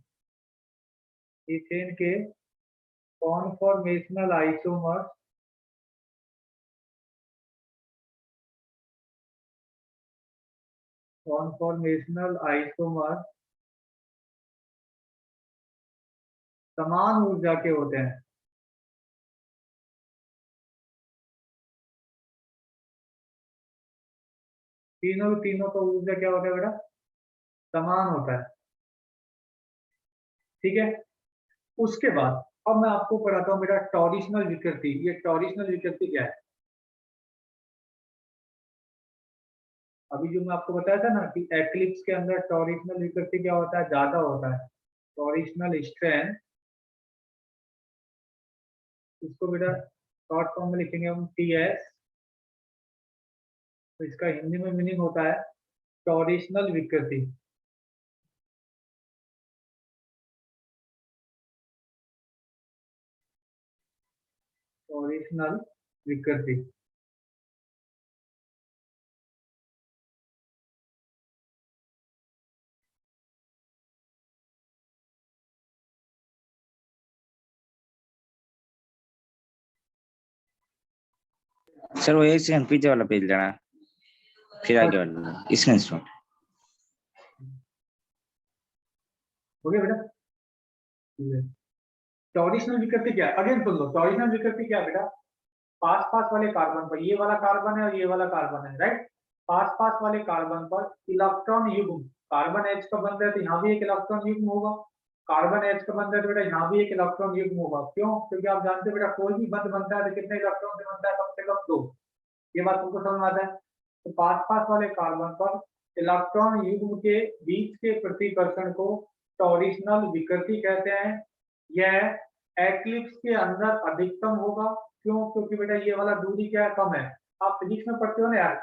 इथेन के कॉन्फॉर्मेशनल आइसोमर समान ऊर्जा के होते हैं। तीनों तीनों का ऊर्जा क्या होता है बेटा? समान होता है। ठीक है। उसके बाद अब मैं आपको पढ़ाता हूँ बेटा टॉरिशनल विकृति। ये टॉरिशनल विकृति क्या है? अभी जो मैं आपको बताया था ना कि एक्लिप्स के अंदर टॉरिशनल विकृति क्या होता है? ज्यादा होता है। टॉरिशनल स्ट्रेंथ, इसको बेटा शॉर्ट फॉर्म में लिखेंगे हम टीएस। तो इसका हिंदी में मीनिंग होता है टॉरिशनल विकृति। टॉरिशनल विकृति। सर वो एक सेकंड पीछे वाला पेज लेना, फिर आगे वाला स्क्रीन शॉट। हो गया बेटा? टॉरिशनल विकृति क्या है? अगेन सुन लो, टॉरिशनल विकृति क्या है बेटा? पास पास वाले कार्बन पर, ये वाला कार्बन है और ये वाला कार्बन है, राइट। पास पास वाले कार्बन पर इलेक्ट्रॉन युग्म, कार्बन H का बनता है तो यहाँ भी एक इलेक्ट्रॉन युग्म होगा, कार्बन H का बनता है तो बेटा यहाँ भी एक इलेक्ट्रॉन युग्म होगा। क्यों? क्योंकि आप जानते हो बेटा कोई भी बंध बनता है तो कितने इलेक्ट्रॉन से बनता है, कम से कम 2। ये बात तुमको समझ में आता है। तो पास पास वाले कार्बन पर इलेक्ट्रॉन युग्म के बीच के प्रतिकर्षण को टॉरिशनल विकृति कहते हैं। यह एक्लिप्स के अंदर अधिकतम होगा। क्यों? क्योंकि बेटा ये वाला दूरी क्या है, कम है। आप फिजिक्स में पढ़ते हो ना यार,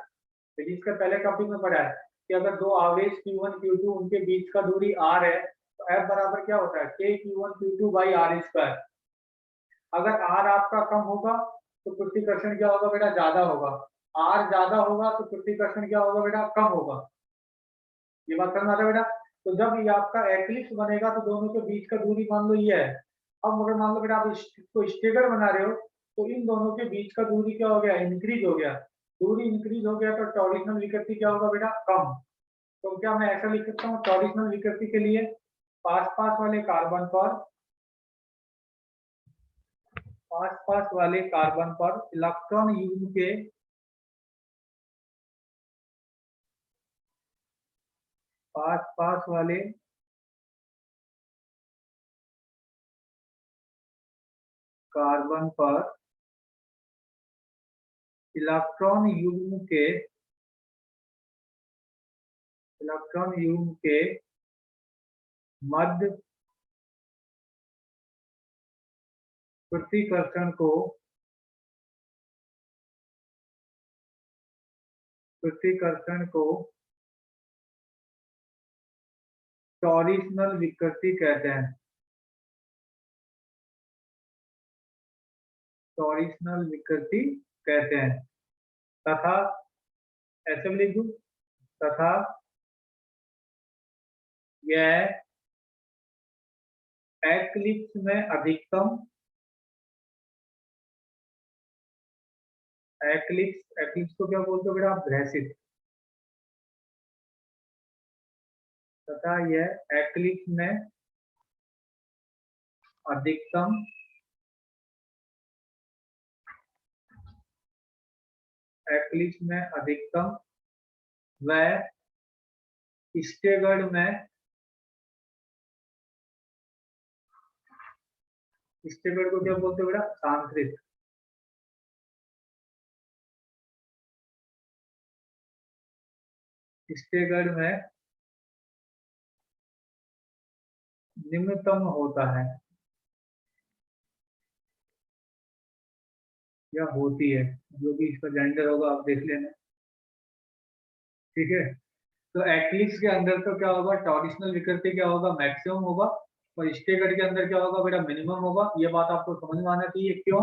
फिजिक्स का पहले टॉपिक में पढ़ा है कि अगर दो आवेश Q1 Q2 उनके बीच का दूरी r है तो F बराबर क्या होता है, K Q1 Q2 by r square. अगर r आपका कम होगा तो प्रतिकर्षण क्या होगा बेटा, ज्यादा होगा। r ज्यादा होगा तो प्रतिकर्षण क्या होगा बेटा, कम होगा। ये बात समझ आता है बेटा। तो जब ये आपका एक्लिप्स बनेगा तो दोनों के बीच का दूरी मान लो ये है। अब अगर मान लो बेटा आप इसको स्टेगर बना रहे हो तो इन दोनों के बीच का दूरी क्या हो गया, इंक्रीज हो गया। दूरी इंक्रीज हो गया तो टॉरिशनल विकृति क्या होगा बेटा, कम। तो क्या मैं ऐसा लिख सकता हूँ टॉरिशनल विकृति के लिए, पास पास वाले कार्बन पर, पास पास वाले कार्बन पर इलेक्ट्रॉन युग्म के पास पास वाले कार्बन पर इलेक्ट्रॉन युग्म के मध्य प्रतिकर्षण को टॉरिशनल विकृति कहते हैं। टॉरिशनल विकृति कहते हैं। तथा ऐसे भी लिख दूं, तथा यह एक्लिप्स में अधिकतम, एक्लिप्स को क्या बोलते हो बेटा आप, ग्रसित। तथा यह एक्लिप्स में अधिकतम व स्टेगर्ड में, स्टेगर्ड को क्या बोलते हो बेटा, सांकृत। स्टेगर्ड में निम्नतम होता है या होती है, जो भी इसका जेंडर होगा आप देख लेना, ठीक है। तो एक्लिप्स के अंदर तो क्या होगा, टॉरिशनल विकृति क्या होगा, मैक्सिमम होगा, और स्टेगर्ड के अंदर क्या होगा बेटा, मिनिमम होगा। ये बात आपको समझ में आना चाहिए। क्यों?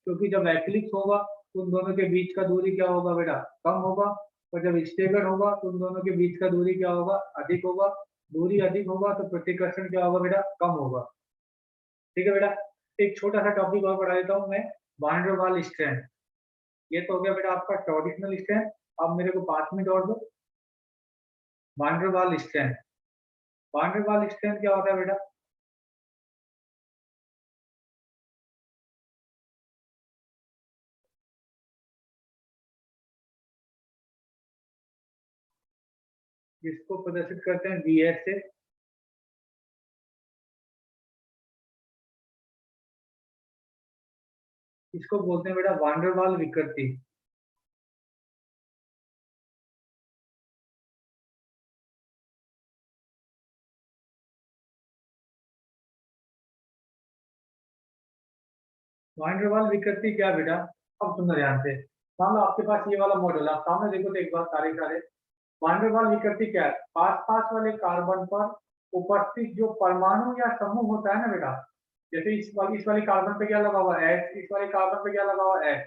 क्योंकि जब एक्लिप्स होगा तो उन दोनों के बीच का दूरी क्या होगा बेटा, कम होगा, और जब स्टेगर्ड होगा तो उन दोनों के बीच का दूरी क्या होगा, अधिक होगा। दूरी अधिक होगा तो प्रतिकर्षण क्या होगा बेटा, कम होगा। ठीक है बेटा। एक छोटा सा टॉपिक और पढ़ा देता हूँ मैं, वान डेर वाल स्ट्रेंथ। ये तो हो गया बेटा आपका टॉरिशनल स्ट्रेंथ। अब मेरे को 5 मिनट और दो। वान डेर वाल स्ट्रेंथ, वान डेर वाल स्ट्रेंथ क्या होता है बेटा, जिसको प्रदर्शित करते हैं VS से। इसको बोलते हैं बेटा वान डेर वाल विकृति। वान डेर वाल विकृति क्या बेटा, अब सुनना ध्यान से। मान लो आपके पास ये वाला मॉडल है, आप सामने देखो तो एक बार सारे वान डेर वाल विकृति क्या है, पास पास वाले कार्बन पर उपस्थित जो परमाणु या समूह होता है ना बेटा, जैसे इस वाले कार्बन पे क्या लगा हुआ है H, इस वाले कार्बन पे क्या लगा हुआ है H।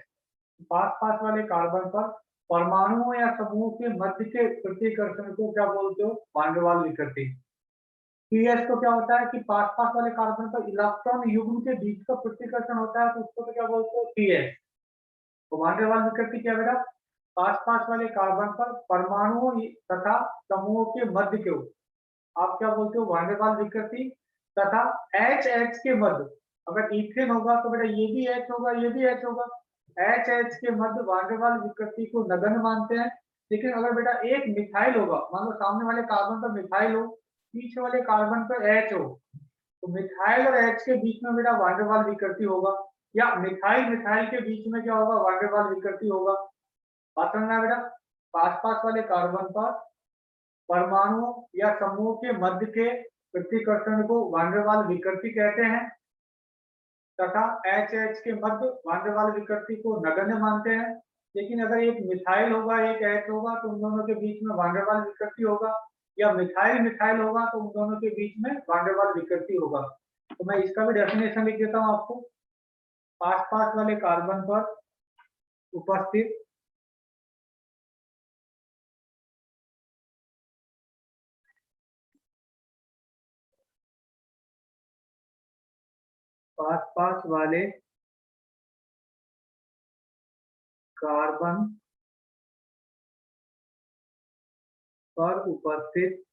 पास पास वाले कार्बन पर परमाणुओं या समूह के मध्य के प्रतिकर्षण को क्या बोलते हो, वान डेर वाल विकृति। पीएस को क्या होता है कि पास पास वाले कार्बन पर इलेक्ट्रॉन युग्म के बीच का प्रतिकर्षण होता है तो उसको तो क्या बोलते हो, पीएस। तो वान डेर वाल विकृति क्या बेटा, पास पास वाले कार्बन पर परमाणुओं तथा समूहों के मध्य को आप क्या बोलते हो, वान डेर वाल विकृति। तथा H H के मध्य, अगर इथेन होगा तो बेटा ये भी H होगा, ये भी H होगा, एच एच के मध्य वान डेर वाल्स विकृति को नगण्य मानते हैं। लेकिन अगर बेटा एक मिथाइल होगा, मान लो सामने वाले कार्बन पर मिथाइल हो, पीछे वाले कार्बन पर एच हो, तो मिथाइल और एच के बीच में बेटा वान डेर वाल्स विकृति होगा, या मिथाइल मिथाइल के बीच में क्या होगा, वान डेर वाल्स विकृति होगा। बात समझ में आया बेटा? पास पास वाले कार्बन पर परमाणुओं या समूह के मध्य के प्रतिकर्षण को वान डेर वाल्स विकृति कहते हैं, तथा एच एच के मध्य वान डेर वाल्स विकृति को नगण्य मानते हैं। लेकिन अगर एक मिथाइल होगा एक एच होगा तो उन दोनों के बीच में वान डेर वाल्स विकृति होगा, या मिथाइल मिथाइल होगा तो उन दोनों के बीच में वान डेर वाल्स विकृति होगा। तो मैं इसका भी डेफिनेशन लिख देता हूं आपको। पास पास वाले कार्बन पर उपस्थित पास पास वाले कार्बन पर उपस्थित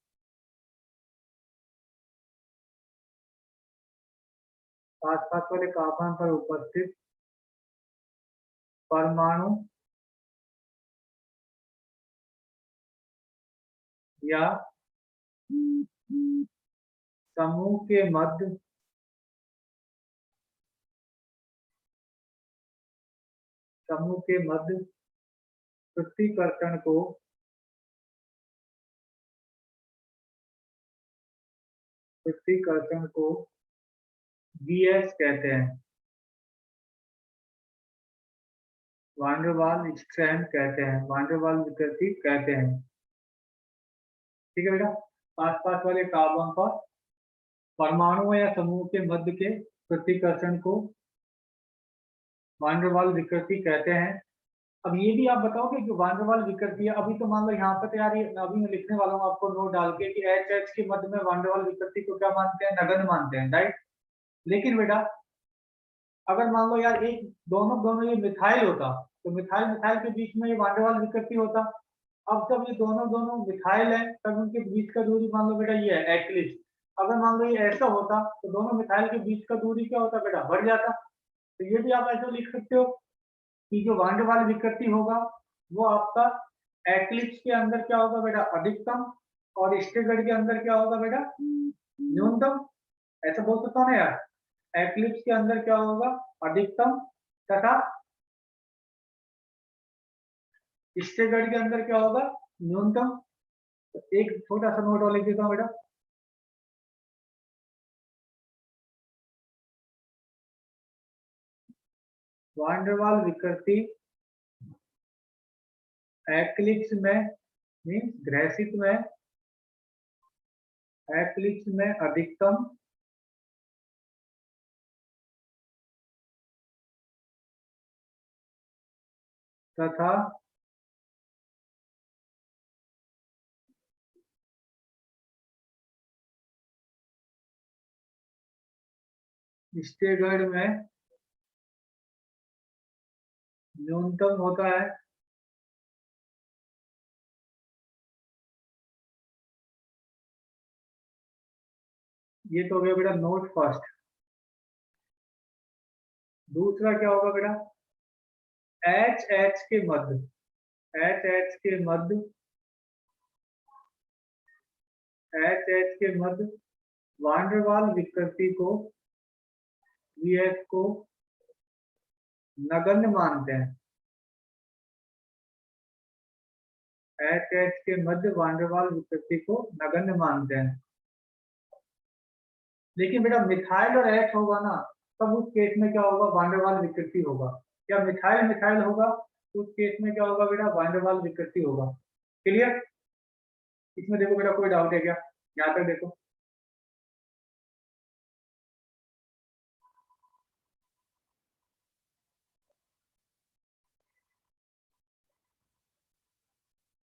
पास पास वाले कार्बन पर उपस्थित परमाणु या समूह के मध्य प्रतिकर्षण को VS कहते हैं, वान डेर वाल्स स्ट्रेंथ कहते हैं, वान डेर वाल्स विकृति कहते हैं। ठीक है बेटा? पास पास वाले कार्बन पर परमाणुओं या समूह के मध्य के प्रतिकर्षण को वान डेर वाल्स विकृति कहते हैं। अब ये भी आप बताओ कि जो वान डेर वाल्स विकृति है, अभी तो मान लो यहाँ पे तो यार ये अभी मैं लिखने वाला हूँ आपको नोट डाल के कि एच एच के मध्य में वान डेर वाल्स विकृति को क्या मानते हैं, नगण्य मानते हैं, राइट? लेकिन बेटा अगर मान लो यार एक दोनों ये मिथाइल होता तो मिथाइल मिथाइल के बीच में ये वान डेर वाल्स विकृति होता। अब जब ये दोनों मिथाइल है तब उनके बीच का दूरी मान लो बेटा ये है एक्लिप्स। अगर मान लो ये ऐसा होता तो दोनों मिथाइल के बीच का दूरी क्या होता बेटा, बढ़ जाता। तो ये भी आप ऐसे लिख सकते हो कि जो वान डेर वाल्स विकृति होगा वो आपका एक्लिप्स के अंदर क्या होगा बेटा, अधिकतम, और स्टेगर्ड के अंदर क्या होगा बेटा, न्यूनतम। ऐसा बोल सकता हूँ ना यार, एक्लिप्स के अंदर क्या होगा, अधिकतम, तथा स्टेगर्ड के अंदर क्या होगा, न्यूनतम। तो एक छोटा सा नोट और लिख देता हूँ बेटा, वान डेर वाल्स विकृति एक्लिप्स में मीन्स ग्रैसित में, एक्लिप्स में अधिकतम तथा स्टेगर्ड में न्यूनतम होता है। ये तो हो गया बेटा नोट फर्स्ट। दूसरा क्या होगा बेटा, एच एच के मध्य, एच एच के मध्य, एच एच के मध्य वान डेर वाल्स विकृति को VS को नगण्य मानते हैं। एच एच के मध्य वान डेर वाल्स विकृति को नगण्य मानते हैं। लेकिन बेटा मिथाइल और एच होगा ना, तब उस केस में क्या होगा, वान डेर वाल्स विकृति होगा। या मिथाइल मिथाइल होगा तो उस केस में क्या होगा बेटा, वान डेर वाल्स विकृति होगा। क्लियर? इसमें देखो बेटा कोई डाउट है क्या, यहाँ तक देखो।